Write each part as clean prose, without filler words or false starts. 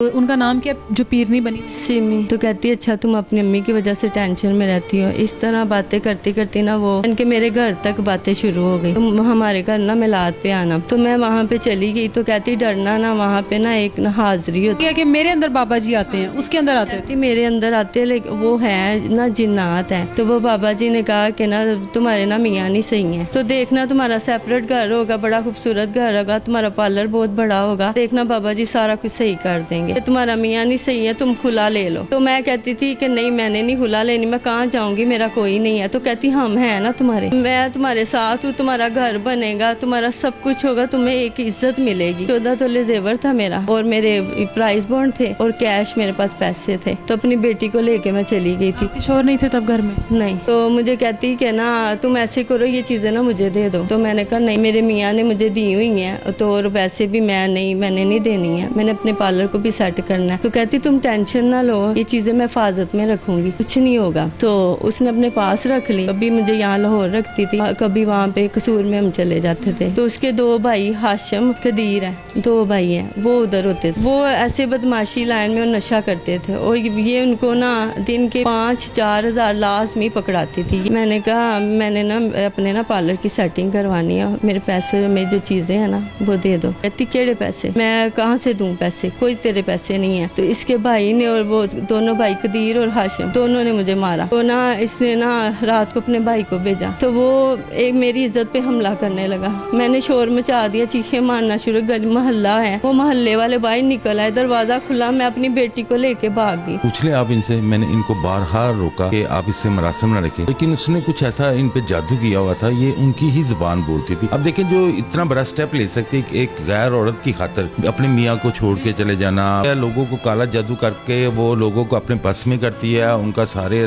उनका नाम क्या जो पीरनी बनी? सिमी। तो कहती है अच्छा तुम अपनी अम्मी की वजह से टेंशन में रहती हो। इस तरह बातें करती करती ना वो इनके मेरे घर तक बातें शुरू हो गई। तुम हमारे घर ना मिलाद पे आना। तो मैं वहाँ पे चली गई तो कहती डरना ना, वहाँ पे ना एक ना हाजिरी होती है कि मेरे अंदर बाबा जी आते हैं, उसके अंदर आते हैं। मेरे अंदर आते हैं, लेकिन वो है ना जिन्नात है। तो वो बाबा जी ने कहा कि ना तुम्हारे ना मियाँ नहीं सही है, तो देखना तुम्हारा सेपरेट घर होगा, बड़ा खूबसूरत घर होगा, तुम्हारा पार्लर बहुत बड़ा होगा, देखना बाबा जी सारा कुछ सही कर देंगे। तुम्हारा मियाँ नहीं सही है, तुम खुला ले लो। तो मैं कहती थी कि नहीं मैंने नहीं खुला लेनी, मैं कहाँ जाऊंगी, मेरा कोई नहीं है। तो कहती हम है ना तुम्हारे, मैं तुम्हारे साथ हूँ, तुम्हारा घर बनेगा, तुम्हारा सब कुछ होगा, तुम्हें एक इज्जत मिलेगी। 14 तोले जेवर था मेरा और मेरे प्राइस बॉन्ड थे और कैश मेरे पास पैसे थे। तो अपनी बेटी को लेके मैं चली गई थी। शोर नहीं थे तब घर में? नहीं। तो मुझे कहती कि ना तुम ऐसे करो, ये चीजें ना मुझे दे दो। तो मैंने कहा नहीं, मेरे मियाँ ने मुझे दी हुई है, तो और वैसे भी मैंने नहीं देनी है, मैंने अपने पार्लर को भी सेट करना है। तो कहती तुम टेंशन ना लो, ये चीजें मैं हिफाजत में रखूंगी, कुछ नहीं होगा। तो उसने अपने पास रख ली। कभी मुझे यहाँ लाहौर रखती थी, कभी वहाँ पे कसूर में हम चले जाते थे। तो उसके 2 भाई हाशिम कदीर है, 2 भाई हैं, वो उधर होते थे। वो ऐसे बदमाशी लाइन में नशा करते थे और ये उनको ना दिन के 5-4 हज़ार लाजमी पकड़ाती थी। मैंने कहा मैंने ना अपने ना पार्लर की सेटिंग करवानी है, मेरे पैसे में जो चीजें हैं ना वो दे दो। कहती केड़े पैसे, मैं कहाँ से दूं पैसे, कोई तेरे पैसे नहीं है। तो इसके भाई ने और वो दोनों भाई कदीर और हाशिम दोनों ने मुझे मारा। तो ना इसने ना रात को अपने भाई को भेजा, तो वो एक मेरी इज्जत पे हमला करने लगा। मैंने शोर मचा दिया, चीखे मारना शुरू, गली मोहल्ला है, वो मोहल्ले वाले भाई निकल आए, दरवाजा खुला, मैं अपनी बेटी को लेके भाग गई। पूछ ले आप इनसे, मैंने इनको बारहा रोका कि आप इससे मरासम न रखें, लेकिन उसने कुछ ऐसा इन पे जादू किया हुआ था, ये उनकी ही जुबान बोलती थी। अब देखें जो इतना बड़ा स्टेप ले सकती एक गैर औरत की खातर अपने मियाँ को छोड़ के चले जाना, या लोगों को काला जादू करके वो लोगों को अपने बस में करती है, उनका सारे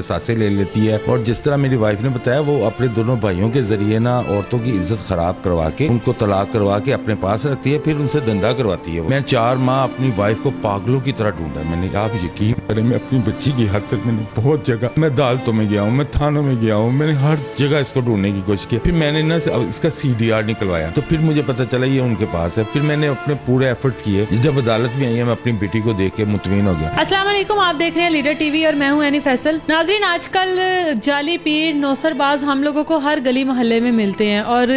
सासे ले लेती है। और जिस तरह मेरी वाइफ ने बताया, वो अपने दोनों भाइयों के जरिए ना औरतों की इज्जत खराब करवा के उनको तलाक करवा के अपने पास रखती है, फिर उनसे धंधा करवाती है। मैं 4 माह अपनी वाइफ को पागलों की तरह ढूंढा। मैंने आप यकीन करें, मैं अपनी बच्ची की हद तक मैंने बहुत जगह, मैं अदालतों में गया हूँ, मैं थानों में गया हूँ, मैंने हर जगह इसको ढूंढने की कोशिश की। फिर मैंने ना इसका CDR निकलवाया, तो फिर मुझे पता चला ये उनके पास है। फिर मैंने अपने पूरे एफर्ट्स किए, जब अदालत में आई है मैं अपनी बेटी को देख के मुतमईन हो गया। अस्सलाम वालेकुम, आप देख रहे हैं लीडर टीवी और मैं हूं एनी फैसल। नाज़रीन, आजकल जाली पीर नौसरबाज हम लोगों को हर गली मोहल्ले में मिलते हैं और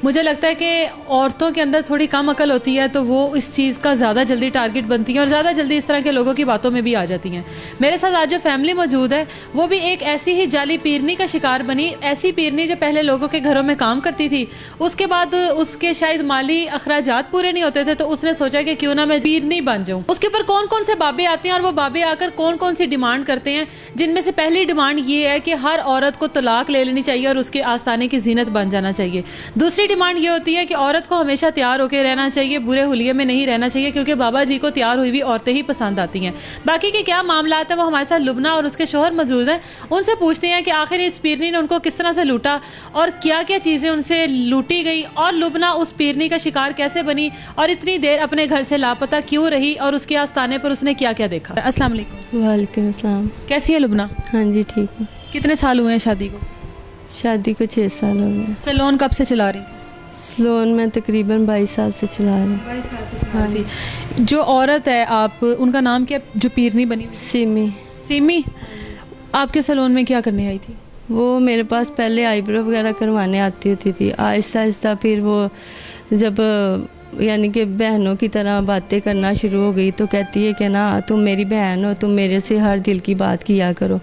मुझे लगता है कि औरतों के अंदर थोड़ी कम अकल होती है, तो वो इस चीज़ का ज़्यादा जल्दी टारगेट बनती हैं और ज़्यादा जल्दी इस तरह के लोगों की बातों में भी आ जाती हैं। मेरे साथ आज जो फैमिली मौजूद है वो भी एक ऐसी ही जाली पीरनी का शिकार बनी। ऐसी पीरनी जो पहले लोगों के घरों में काम करती थी, उसके बाद उसके शायद माली अखराजात पूरे नहीं होते थे, तो उसने सोचा कि क्यों ना मैं पीरनी बन जाऊं। उसके ऊपर कौन कौन से बाबे आते हैं और वो बाबे आकर कौन कौन सी डिमांड करते हैं, जिनमें से पहली डिमांड ये है कि हर औरत को तलाक ले लेनी चाहिए और उसके आस्थाने की जीनत बन जाना चाहिए। दूसरी डिमांड ये होती है कि औरत को हमेशा तैयार होकर रहना चाहिए, बुरे हुलिये में नहीं रहना चाहिए, क्योंकि बाबा जी को तैयार हुई हुई औरतें ही पसंद आती हैं। बाकी के क्या मामला है वो हमारे साथ लुबना और उसके शोहर मौजूद हैं, उनसे पूछते हैं कि आखिर इस पीरनी ने उनको किस तरह से लूटा और क्या क्या चीजें उनसे लूटी गई, और लुबना उस पीरनी का शिकार कैसे बनी और इतनी देर अपने घर से लापता क्यों रही, और उसके आस्थाने पर उसने क्या क्या देखा। अस्सलाम वालेकुम। वालेकुम अस्सलाम। कैसी है लुबना? हाँ जी ठीक हूँ। कितने साल हुए हैं शादी को? शादी को 6 साल हो गए। सैलून कब से चला रही? सैलून में तकरीबन 22 साल से चला रही। 22 साल से चला रही थी। जो औरत है आप, उनका नाम क्या जो पीरनी बनी? सिमी। सिमी। आपके सैलून में क्या करने आई थी? वो मेरे पास पहले आईब्रो वगैरह करवाने आती होती थी, आहिस्ता आहिस्ता फिर वो जब यानी कि बहनों की तरह बातें करना शुरू हो गई, तो कहती है कि ना तुम मेरी बहन हो, तुम मेरे से हर दिल की बात किया करो।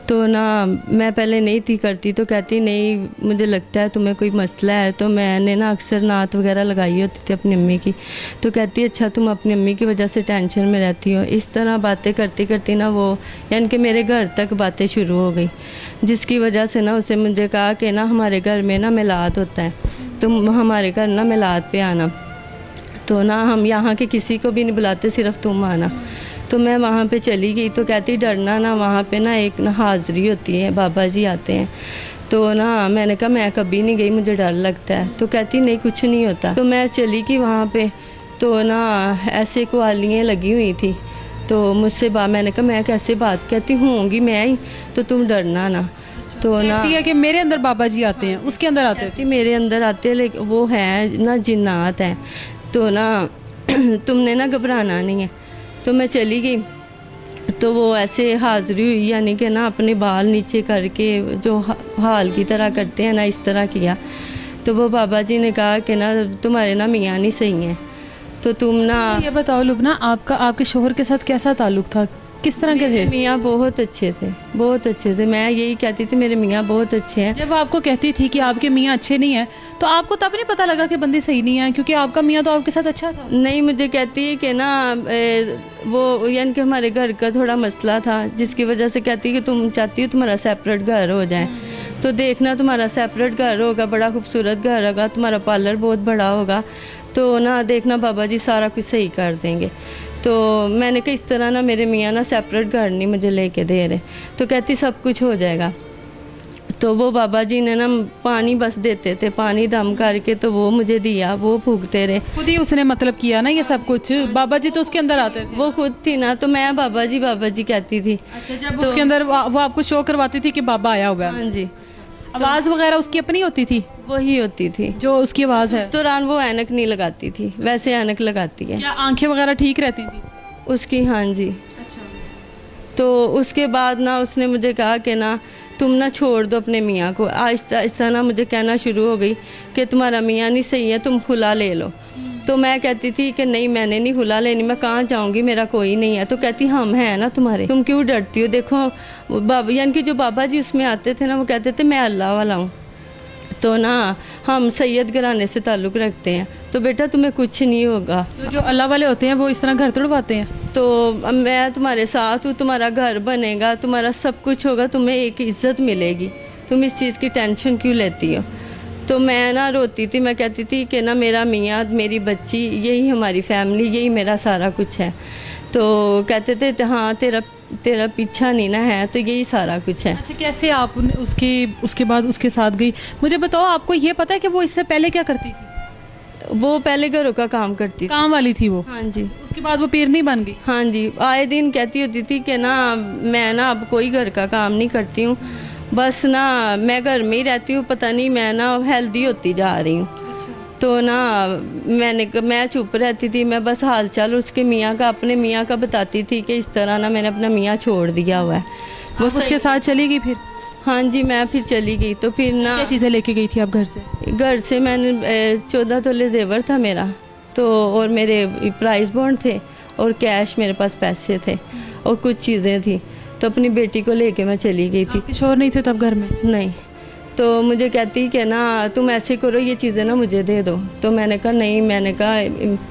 तो ना मैं पहले नहीं थी करती, तो कहती नहीं मुझे लगता है तुम्हें कोई मसला है। तो मैंने ना अक्सर नात वगैरह लगाई होती थी अपनी अम्मी की। तो कहती अच्छा तुम अपनी अम्मी की वजह से टेंशन में रहती हो। इस तरह बातें करती करती ना वो यानी कि मेरे घर तक बातें शुरू हो गई, जिसकी वजह से ना उसे मुझे कहा कि ना हमारे घर में ना मिलाद होता है, तुम हमारे घर ना मिलाद पे आना। तो ना हम यहाँ के किसी को भी नहीं बुलाते, सिर्फ तुम आना। तो मैं वहाँ पे चली गई। तो कहती डरना ना, वहाँ पे ना एक ना हाजिरी होती है, बाबा जी आते हैं। तो ना मैंने कहा मैं कभी नहीं गई, मुझे डर लगता है। तो कहती नहीं कुछ नहीं होता। तो मैं चली गई वहाँ पे, तो ना ऐसे क्वालियाँ लगी हुई थी। तो मुझसे मैंने कहा मैं कैसे बात कहती होंगी मैं ही, तो तुम डरना ना। तो ना है कि मेरे अंदर बाबा जी आते हैं, उसके अंदर आते हैं? मेरे अंदर आते हैं, लेकिन वो है ना जिन्नात है। तो ना तुमने ना घबराना नहीं है। तो मैं चली गई, तो वो ऐसे हाज़िरी हुई, यानी कि ना अपने बाल नीचे करके जो हाल की तरह करते हैं ना, इस तरह किया। तो वो बाबा जी ने कहा कि ना तुम्हारे ना मियाँ नहीं सही हैं, तो तुम ना। ये बताओ लुबना, आपका आपके शोहर के साथ कैसा ताल्लुक था, किस तरह के थे? मियाँ बहुत अच्छे थे, बहुत अच्छे थे। मैं यही कहती थी मेरे मियाँ बहुत अच्छे हैं। जब वो आपको कहती थी कि आपके मियाँ अच्छे नहीं हैं, तो आपको तब नहीं पता लगा कि बंदी सही नहीं है, क्योंकि आपका मियाँ तो आपके साथ अच्छा था? नहीं, मुझे कहती है कि ना वो यानी कि हमारे घर का थोड़ा मसला था, जिसकी वजह से कहती है कि तुम चाहती हो तुम्हारा सेपरेट घर हो जाए, तो देखना तुम्हारा सेपरेट घर होगा, बड़ा खूबसूरत घर होगा, तुम्हारा पार्लर बहुत बड़ा होगा, तो ना देखना बाबा जी सारा कुछ सही कर देंगे। तो मैंने कहा इस तरह ना मेरे मियाँ ना सेपरेट घर नहीं मुझे लेके दे रहे। तो कहती सब कुछ हो जाएगा। तो वो बाबा जी ने ना पानी बस देते थे, पानी दम करके तो वो मुझे दिया, वो फूकते रहे। खुद ही उसने मतलब किया ना ये सब कुछ? बाबा जी तो उसके अंदर आते थे? वो खुद थी ना, तो मैं बाबा जी कहती थी। अच्छा, जब उसके अंदर वो आपको शो करवाती थी कि बाबा आया हुआ है? हाँ जी। आवाज़ वगैरह उसकी अपनी होती थी? वही होती थी जो उसकी आवाज़ है। उस दौरान वो ऐनक नहीं लगाती थी, वैसे ऐनक लगाती है। क्या आंखें वगैरह ठीक रहती थी उसकी? हाँ जी। अच्छा। तो उसके बाद ना उसने मुझे कहा कि ना तुम ना छोड़ दो अपने मियाँ को। आहिस्ता आहिस्ता ना मुझे कहना शुरू हो गई कि तुम्हारा मियाँ नहीं सही है, तुम खुला ले लो। तो मैं कहती थी कि नहीं, मैंने नहीं खुला लेनी, मैं कहाँ जाऊँगी, मेरा कोई नहीं है। तो कहती हम हैं ना तुम्हारे, तुम क्यों डरती हो? देखो बाबा, यानी कि जो बाबा जी उसमें आते थे ना, वो कहते थे मैं अल्लाह वाला हूँ, तो ना हम सैयद घराने से ताल्लुक़ रखते हैं, तो बेटा तुम्हें कुछ नहीं होगा। तो जो अल्लाह वाले होते हैं वो इस तरह घर तोड़वाते हैं? तो मैं तुम्हारे साथ हूँ, तुम्हारा घर बनेगा, तुम्हारा सब कुछ होगा, तुम्हें एक इज़्ज़त मिलेगी, तुम इस चीज़ की टेंशन क्यों लेती हो? तो मैं ना रोती थी, मैं कहती थी कि ना मेरा मियाँ, मेरी बच्ची, यही हमारी फैमिली, यही मेरा सारा कुछ है। तो कहते थे हाँ तेरा पीछा नहीं ना है, तो यही सारा कुछ है। अच्छा, कैसे आप उसके बाद उसके साथ गई? मुझे बताओ, आपको ये पता है कि वो इससे पहले क्या करती थी? वो पहले घरों का काम करती थी। काम वाली थी वो? हाँ जी। उसके बाद वो पीरनी बन गई? हाँ जी। आए दिन कहती होती थी कि ना मैं ना अब कोई घर का काम नहीं करती हूँ, बस ना मैं घर में ही रहती हूँ, पता नहीं मैं ना हेल्दी होती जा रही हूँ। तो ना मैं चुप रहती थी, मैं बस हाल चाल उसके मियाँ का, अपने मियाँ का बताती थी कि इस तरह ना मैंने अपना मियाँ छोड़ दिया हुआ है। वो उसके साथ चली गई फिर? हाँ जी, मैं फिर चली गई। तो फिर ना क्या चीज़ें लेके गई थी आप घर से? घर से मैंने 14 तोले जेवर था मेरा, तो और मेरे प्राइस बॉन्ड थे, और कैश मेरे पास पैसे थे, और कुछ चीज़ें थी। तो अपनी बेटी को लेके मैं चली गई थी। शोर नहीं थे तब घर में? नहीं। तो मुझे कहती कि ना तुम ऐसे करो, ये चीज़ें ना मुझे दे दो। तो मैंने कहा नहीं, मैंने कहा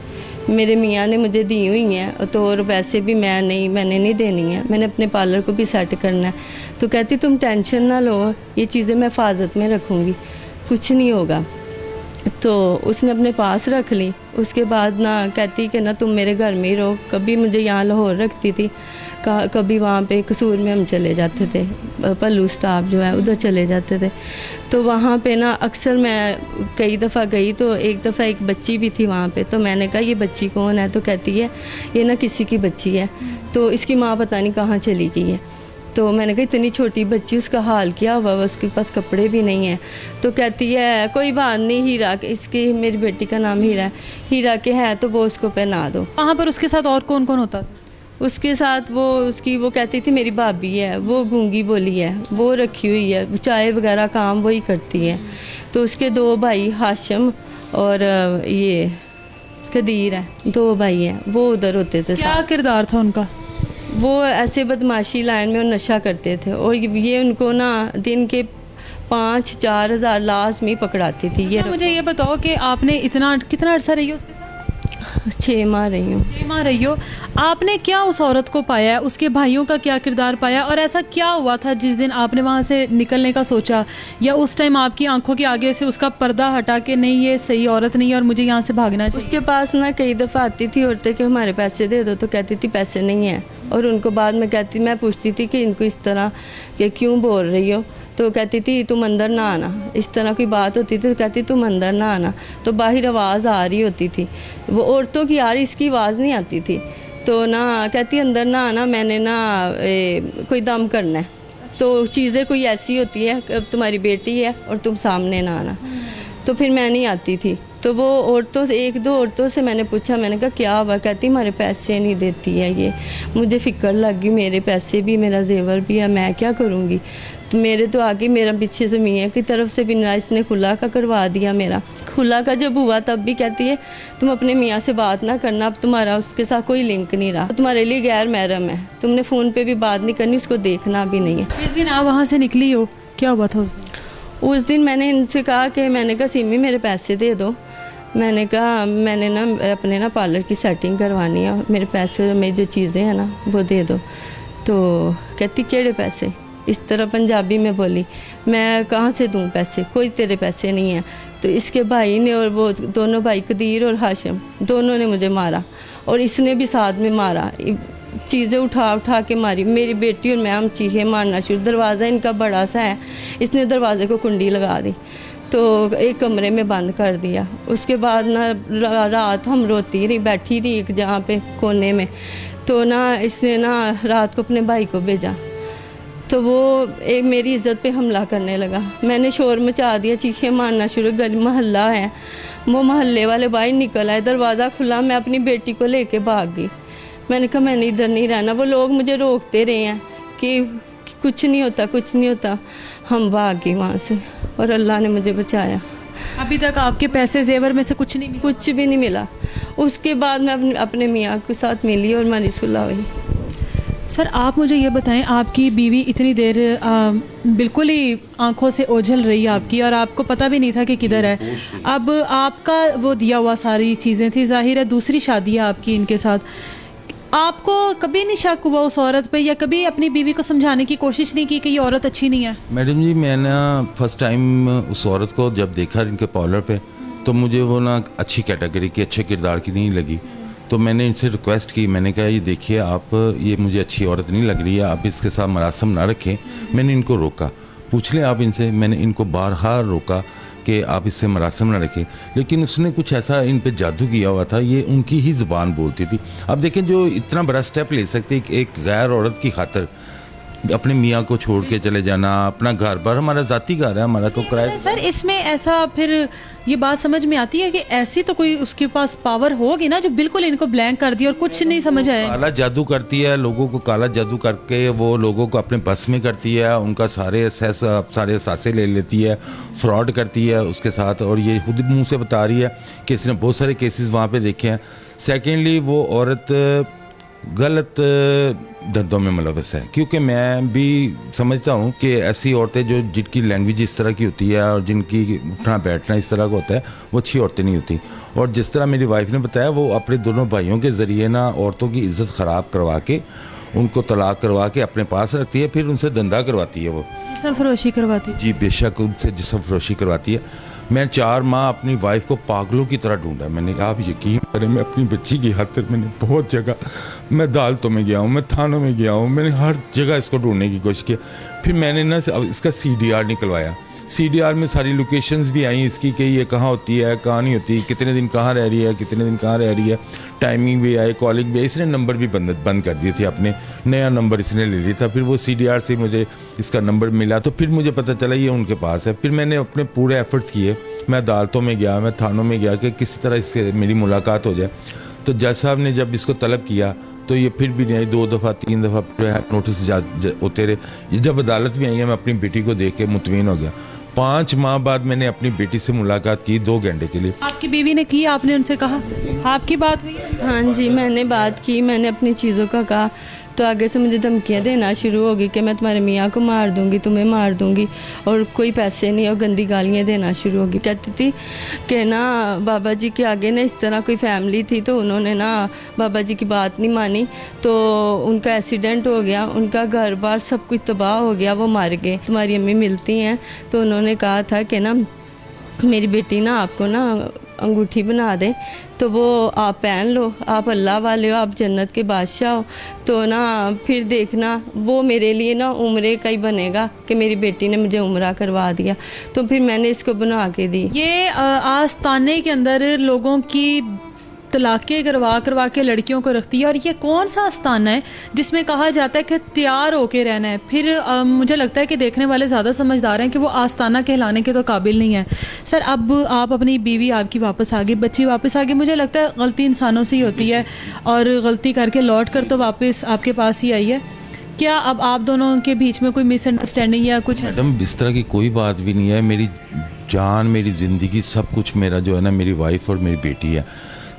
मेरे मियाँ ने मुझे दी हुई हैं, तो और वैसे भी मैंने नहीं देनी है, मैंने अपने पार्लर को भी सेट करना है। तो कहती तुम टेंशन ना लो, ये चीज़ें मैं हिफाजत में रखूँगी, कुछ नहीं होगा। तो उसने अपने पास रख ली। उसके बाद ना कहती कि ना तुम मेरे घर में ही रहो। कभी मुझे यहाँ लाहौर रखती थी, कभी वहाँ पे कसूर में हम चले जाते थे, पल्लू स्टाफ जो है उधर चले जाते थे। तो वहाँ पे ना अक्सर मैं कई दफ़ा गई, तो एक दफ़ा एक बच्ची भी थी वहाँ पे। तो मैंने कहा ये बच्ची कौन है? तो कहती है ये ना किसी की बच्ची है, तो इसकी माँ पता नहीं कहाँ चली गई है। तो मैंने कहा इतनी छोटी बच्ची, उसका हाल क्या हुआ, उसके पास कपड़े भी नहीं हैं। तो कहती है कोई बात नहीं, हीरा के, इसकी मेरी बेटी का नाम हीरा है, हीरा के है तो वो उसको पहना दो। वहाँ पर उसके साथ और कौन कौन होता था? उसके साथ वो कहती थी मेरी भाभी है, वो गूंगी बोली है, वो रखी हुई है, वो चाय वगैरह काम वही करती है। तो उसके 2 भाई हाशिम और ये कदीर है, 2 भाई हैं, वो उधर होते थे। क्या किरदार था उनका? वो ऐसे बदमाशी लाइन में नशा करते थे, और ये उनको ना दिन के 5-4 हज़ार लास्ट में पकड़ाती थी। ये मुझे ये बताओ कि आपने कितना अर्सा रही हो उसके साथ? 6 माह रही हूँ। 6 माह रही हो। आपने क्या उस औरत को पाया है, उसके भाइयों का क्या किरदार पाया, और ऐसा क्या हुआ था जिस दिन आपने वहाँ से निकलने का सोचा, या उस टाइम आपकी आंखों के आगे से उसका पर्दा हटा के नहीं ये सही औरत नहीं है और मुझे यहाँ से भागना चाहिए? उसके पास ना कई दफ़ा आती थी औरतें कि हमारे पैसे दे दो, तो कहती थी पैसे नहीं हैं, और उनको बाद में मैं पूछती थी कि इनको इस तरह के क्यों बोल रही हो, तो कहती थी तुम अंदर ना आना। इस तरह की बात होती थी तो कहती तुम अंदर ना आना। तो बाहर आवाज़ आ रही होती थी, वो औरतों की आ रही, इसकी आवाज़ नहीं आती थी। तो ना कहती अंदर ना आना, मैंने ना कोई दम करना है, तो चीज़ें कोई ऐसी होती है, तुम्हारी बेटी है और तुम सामने ना आना। तो फिर मैं नहीं आती थी। तो वो औरतों से, एक दो औरतों से मैंने पूछा, मैंने कहा क्या हुआ? कहती हमारे पैसे नहीं देती है ये। मुझे फ़िक्र लग गई, मेरे पैसे भी, मेरा जेवर भी है, मैं क्या करूँगी? तो मेरे तो आगे मेरा पीछे से मियाँ की तरफ से भी ना, इसने खुला का करवा दिया मेरा। खुला का जब हुआ तब भी कहती है तुम अपने मियाँ से बात ना करना, अब तुम्हारा उसके साथ कोई लिंक नहीं रहा, तुम्हारे लिए गैर महरम है, तुमने फ़ोन पे भी बात नहीं करनी, उसको देखना भी नहीं है। जिस दिन आप वहाँ से निकली हो, क्या हुआ था उस दिन? उस दिन मैंने इनसे कहा कि मैंने कहा सिमी मेरे पैसे दे दो, मैंने कहा मैंने ना अपने ना पार्लर की सेटिंग करवानी है, मेरे पैसे, मेरी जो चीज़ें हैं ना वो दे दो। तो कहती केड़े पैसे? इस तरह पंजाबी में बोली। मैं कहाँ से दूँ पैसे? कोई तेरे पैसे नहीं है। तो इसके भाई ने और वो दोनों भाई कदीर और हाशिम दोनों ने मुझे मारा, और इसने भी साथ में मारा, चीज़ें उठा उठा के मारी। मेरी बेटी और मैं हम चीखे मारना शुरू। दरवाज़ा इनका बड़ा सा है, इसने दरवाजे को कुंडी लगा दी, तो एक कमरे में बंद कर दिया। उसके बाद ना रात हम रोती रही, बैठी रही एक जहाँ पे कोने में। तो ना इसने ना रात को अपने भाई को भेजा, तो वो एक मेरी इज़्ज़त पे हमला करने लगा। मैंने शोर मचा दिया, चीखे मारना शुरू। गली मोहल्ला है, वो मोहल्ले वाले बाहर निकल आए, दरवाज़ा खुला, मैं अपनी बेटी को लेके भाग गई। मैंने कहा मैंने इधर नहीं रहना। वो लोग मुझे रोकते रहे हैं कि कुछ नहीं होता, कुछ नहीं होता। हम भाग गए वहाँ से, और अल्लाह ने मुझे बचाया। अभी तक आपके पैसे जेवर में से कुछ नहीं मिला? कुछ भी नहीं मिला। उसके बाद मैं अपने मियाँ के साथ मिली और हमारी सुलह हुई। सर आप मुझे ये बताएं, आपकी बीवी इतनी देर बिल्कुल ही आंखों से ओझल रही आपकी, और आपको पता भी नहीं था कि किधर है। अब आपका वो दिया हुआ सारी चीज़ें थी, जाहिर है दूसरी शादी है आपकी इनके साथ। आपको कभी नहीं शक हुआ उस औरत पे, या कभी अपनी बीवी को समझाने की कोशिश नहीं की कि ये औरत अच्छी नहीं है? मैडम जी, मैंने फर्स्ट टाइम उस औरत को जब देखा इनके पार्लर पे, तो मुझे वो ना अच्छी कैटेगरी की, अच्छे किरदार की नहीं लगी। तो मैंने इनसे रिक्वेस्ट की, मैंने कहा ये देखिए आप, ये मुझे अच्छी औरत नहीं लग रही है, आप इसके साथ मरासम ना रखें। मैंने इनको रोका, पूछ लें आप इनसे, मैंने इनको बारहा रोका कि आप इससे मरासम ना रखें, लेकिन उसने कुछ ऐसा इन पे जादू किया हुआ था, ये उनकी ही ज़ुबान बोलती थी। अब देखें, जो इतना बड़ा स्टेप ले सकते एक गैर औरत की खातिर, अपने मियाँ को छोड़ के चले जाना, अपना घर पर, हमारा ज़ाती घर है, हमारा तो किराया। सर इसमें ऐसा फिर ये बात समझ में आती है कि ऐसी तो कोई उसके पास पावर होगी ना जो बिल्कुल इनको ब्लैंक कर दी और कुछ नहीं समझ आया। काला जादू करती है, लोगों को काला जादू करके वो लोगों को अपने बस में करती है, उनका सारे असासे ले लेती है, फ्रॉड करती है उसके साथ, और ये खुद मुँह से बता रही है कि इसने बहुत सारे केसेस वहाँ पे देखे हैं। सेकेंडली वो औरत गलत धंधों में मुलव्वस है, क्योंकि मैं भी समझता हूँ कि ऐसी औरतें जो जिनकी लैंग्वेज इस तरह की होती है और जिनकी उठना बैठना इस तरह का होता है, वो अच्छी औरतें नहीं होती। और जिस तरह मेरी वाइफ ने बताया, वो अपने दोनों भाइयों के ज़रिए ना औरतों की इज़्ज़त ख़राब करवा के, उनको तलाक करवा के अपने पास रखती है, फिर उनसे धंधा करवाती है। वो जिस्म फरोशी करवाती है। जी बेशक, उनसे जिस्म फरोशी करवाती है। मैं 4 माह अपनी वाइफ को पागलों की तरह ढूंढा। मैंने, आप यकीन करें, मैं अपनी बच्ची की खातिर मैंने बहुत जगह, मैं अदालतों में गया हूँ, मैं थानों में गया हूँ, मैंने हर जगह इसको ढूंढने की कोशिश की। फिर मैंने ना इसका CDR निकलवाया। CDR में सारी लोकेशंस भी आई इसकी कि ये कहाँ होती है, कहाँ नहीं होती, कितने दिन कहाँ रह रही है, कितने दिन कहाँ रह रही है, टाइमिंग भी आई, कॉलिंग भी। इसने नंबर भी बंद कर दिए थे, अपने नया नंबर इसने ले लिया था। फिर वो CDR से मुझे इसका नंबर मिला, तो फिर मुझे पता चला ये उनके पास है। फिर मैंने अपने पूरे एफर्ट्स किए, मैं अदालतों में गया, मैं थानों में गया कि किसी तरह इससे मेरी मुलाकात हो जाए। तो जज साहब ने जब इसको तलब किया तो ये फिर भी नहीं आई, 2 दफ़ा 3 दफ़ा नोटिस होते रहे। जब अदालत में आई है, मैं अपनी बेटी को देख के मुतमईन हो गया। 5 माह बाद मैंने अपनी बेटी से मुलाकात की 2 घंटे के लिए। आपकी बीवी ने की, आपने उनसे कहा, आपकी बात हुई? हाँ जी, मैंने बात की, मैंने अपनी चीज़ों का कहा। तो आगे से मुझे धमकियाँ देना शुरू हो गई कि मैं तुम्हारे मियाँ को मार दूंगी, तुम्हें मार दूंगी, और कोई पैसे नहीं, और गंदी गालियाँ देना शुरू हो गई। कहती थी कि ना बाबा जी के आगे ना इस तरह कोई फैमिली थी, तो उन्होंने ना बाबा जी की बात नहीं मानी, तो उनका एक्सीडेंट हो गया, उनका घर बार सब कुछ तबाह हो गया, वो मार गए। तुम्हारी अम्मी मिलती हैं तो उन्होंने कहा था कि ना मेरी बेटी ना आपको ना अंगूठी बना दे, तो वो आप पहन लो, आप अल्लाह वाले हो, आप जन्नत के बादशाह हो, तो ना फिर देखना वो मेरे लिए ना उम्रे का ही बनेगा कि मेरी बेटी ने मुझे उम्रा करवा दिया। तो फिर मैंने इसको बना के दी। ये आस्ताने के अंदर लोगों की तलाक़ें करवा के लड़कियों को रखती है। और ये कौन सा आस्थाना है जिसमें कहा जाता है कि तैयार होके रहना है। फिर मुझे लगता है कि देखने वाले ज़्यादा समझदार हैं कि वो आस्थाना कहलाने के तो काबिल नहीं है। सर अब आप अपनी बीवी आपकी वापस आ गई, बच्ची वापस आ गई, मुझे लगता है गलती इंसानों से ही होती है और गलती करके लौट कर तो वापस आपके पास ही आई है। क्या अब आप दोनों के बीच में कोई मिसअंडरस्टैंडिंग या कुछ है? मैडम इस तरह की कोई बात भी नहीं है। मेरी जान, मेरी ज़िंदगी, सब कुछ मेरा जो है ना, मेरी वाइफ और मेरी बेटी है।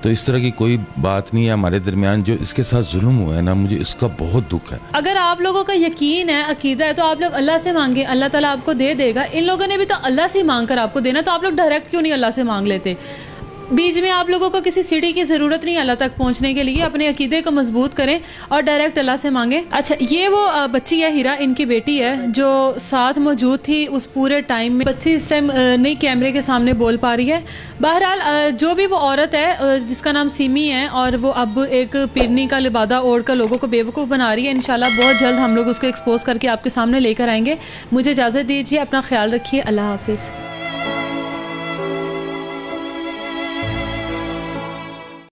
तो इस तरह की कोई बात नहीं है हमारे दरमियान। जो इसके साथ जुल्म हुआ है ना, मुझे इसका बहुत दुख है। अगर आप लोगों का यकीन है, अकीदा है, तो आप लोग अल्लाह से मांगे, अल्लाह ताला आपको दे देगा। इन लोगों ने भी तो अल्लाह से ही मांग कर आपको देना, तो आप लोग डायरेक्ट क्यों नहीं अल्लाह से मांग लेते? बीच में आप लोगों को किसी सीढ़ी की ज़रूरत नहीं अल्लाह तक पहुंचने के लिए। अपने अकीदे को मजबूत करें और डायरेक्ट अल्लाह से मांगें। अच्छा, ये वो बच्ची है हीरा, इनकी बेटी है जो साथ मौजूद थी उस पूरे टाइम में। बच्ची इस टाइम नहीं कैमरे के सामने बोल पा रही है। बहरहाल जो भी वो औरत है जिसका नाम सीमी है, और वो अब एक पीरनी का लिबादा ओढ़ कर लोगों को बेवकूफ़ बना रही है। इंशाल्लाह बहुत जल्द हम लोग उसको एक्सपोज करके आपके सामने लेकर आएंगे। मुझे इजाज़त दीजिए, अपना ख्याल रखिए, अल्लाह हाफिज़।